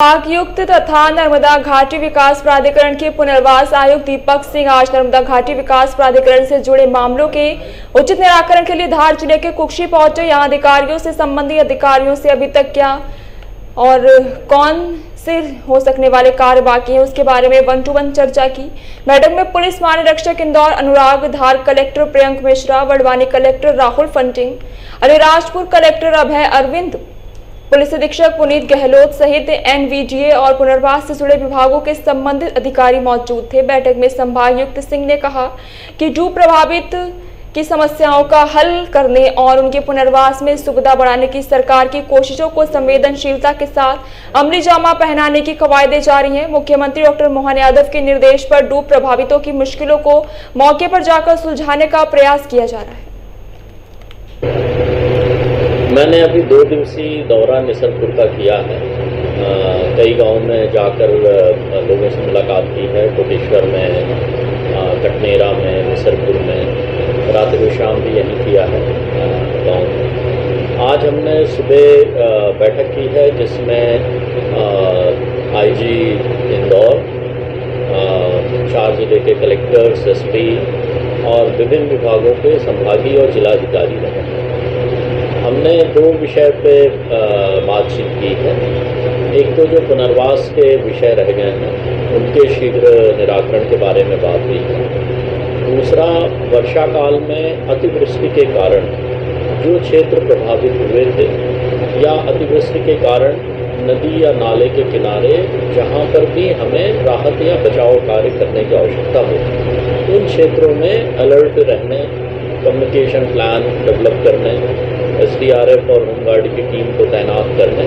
आयुक्त तथा नर्मदा घाटी विकास प्राधिकरण के पुनर्वास आयुक्त दीपक सिंह आज नर्मदा घाटी विकास प्राधिकरण से जुड़े मामलों के उचित निराकरण के लिए धार जिले के कुक्षी पहुंचे। यहां अधिकारियों से संबंधित अधिकारियों से अभी तक क्या और कौन से हो सकने वाले कार्य बाकी हैं उसके बारे में 1-to-1 चर्चा की। बैठक में पुलिस महानिरीक्षक इंदौर अनुराग, धार कलेक्टर प्रियंक मिश्रा, बड़वानी कलेक्टर राहुल फंटिंग, अलीराजपुर कलेक्टर अभय अरविंद, पुलिस अधीक्षक पुनीत गहलोत सहित एनवीडीए और पुनर्वास से जुड़े विभागों के संबंधित अधिकारी मौजूद थे। बैठक में संभागायुक्त सिंह ने कहा कि डूब प्रभावित की समस्याओं का हल करने और उनके पुनर्वास में सुविधा बढ़ाने की सरकार की कोशिशों को संवेदनशीलता के साथ अमली जामा पहनाने की कवायदें जारी हैं। मुख्यमंत्री डॉक्टर मोहन यादव के निर्देश पर डूब प्रभावितों की मुश्किलों को मौके पर जाकर सुलझाने का प्रयास किया जा रहा है। मैंने अभी 2 दिवसीय दौरा निसरपुर का किया है। कई गांव में जाकर लोगों से मुलाकात की है। कोटेश्वर में, कटनेरा में, निसरपुर में, रात को शाम भी यही किया है गांव में। आज हमने सुबह बैठक की है जिसमें आईजी इंदौर, 4 जिले के कलेक्टर्स, एसपी और विभिन्न विभागों के संभागीय और जिलाधिकारी रहे। हमने 2 विषय पे बातचीत की है। एक तो जो पुनर्वास के विषय रह गए हैं उनके शीघ्र निराकरण के बारे में बात हुई है। दूसरा, वर्षा काल में अतिवृष्टि के कारण जो क्षेत्र प्रभावित हुए थे या अतिवृष्टि के कारण नदी या नाले के किनारे जहाँ पर भी हमें राहत या बचाव कार्य करने की आवश्यकता हो उन क्षेत्रों में अलर्ट रहने, कम्युनिकेशन प्लान डेवलप करने, एसडीआरएफ और होमगार्ड की टीम को तैनात करने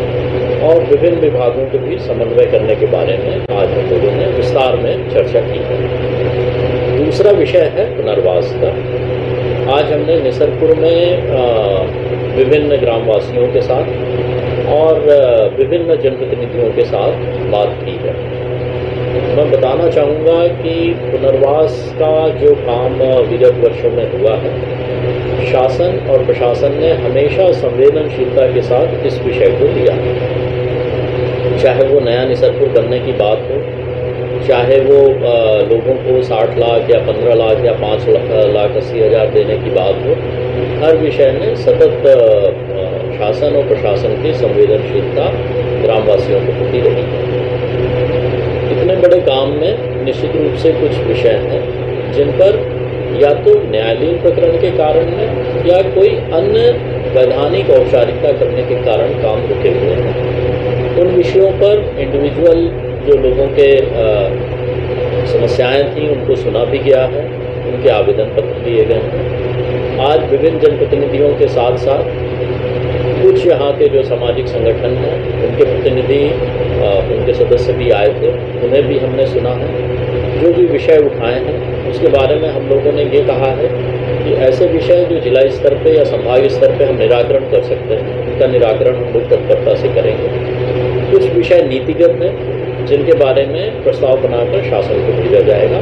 और विभिन्न विभागों के बीच समन्वय करने के बारे में आज हम लोगों ने विस्तार में चर्चा की है। दूसरा विषय है पुनर्वास का। आज हमने निसरपुर में विभिन्न ग्रामवासियों के साथ और विभिन्न जनप्रतिनिधियों के साथ बात की है। मैं बताना चाहूँगा कि पुनर्वास का जो काम विगत वर्षों में हुआ है, शासन और प्रशासन ने हमेशा संवेदनशीलता के साथ इस विषय को लिया। चाहे वो नया निसरपुर बनने की बात हो, चाहे वो लोगों को 60 लाख या 15 लाख या 5,80,000 देने की बात हो, हर विषय में सतत शासन और प्रशासन की संवेदनशीलता ग्रामवासियों को होती रही है। इतने बड़े काम में निश्चित रूप से कुछ विषय हैं जिन पर या तो न्यायालयीन प्रकरण के कारण में या कोई अन्य वैधानिक औपचारिकता करने के कारण काम रुके हुए हैं। उन विषयों पर इंडिविजुअल जो लोगों के समस्याएं थी उनको सुना भी गया है, उनके आवेदन पत्र दिए गए हैं। आज विभिन्न जनप्रतिनिधियों के साथ साथ कुछ यहाँ के जो सामाजिक संगठन हैं उनके प्रतिनिधि, उनके सदस्य भी आए थे, उन्हें भी हमने सुना है। जो भी विषय उठाए हैं उसके बारे में हम लोगों ने ये कहा है कि ऐसे विषय जो जिला स्तर पे या संभागीय स्तर पे हम निराकरण कर सकते हैं उनका निराकरण हम लोग तत्परता से करेंगे। कुछ विषय नीतिगत हैं जिनके बारे में प्रस्ताव बनाकर शासन को भेजा जाएगा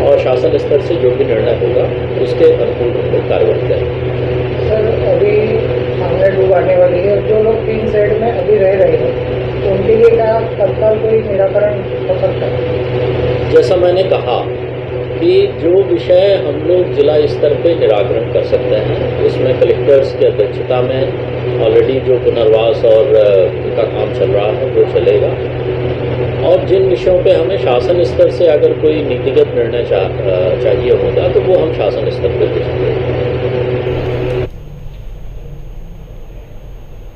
और शासन स्तर से जो भी निर्णय होगा उसके अनुकूल हम लोग कार्रवाई करेंगे। सर, अभी सामने डूब आने वाली है, जो लोग 3 साइड में अभी रह रहे हैं तो उनके लिए क्या तत्काल कोई निराकरण हो सकता है? जैसा मैंने कहा कि जो विषय हम लोग जिला स्तर पे निराकरण कर सकते हैं उसमें कलेक्टर्स की अध्यक्षता में ऑलरेडी जो पुनर्वास और उनका काम चल रहा है वो चलेगा। और जिन विषयों पे हमें शासन स्तर से अगर कोई नीतिगत निर्णय चाहिए होगा तो वो हम शासन स्तर पर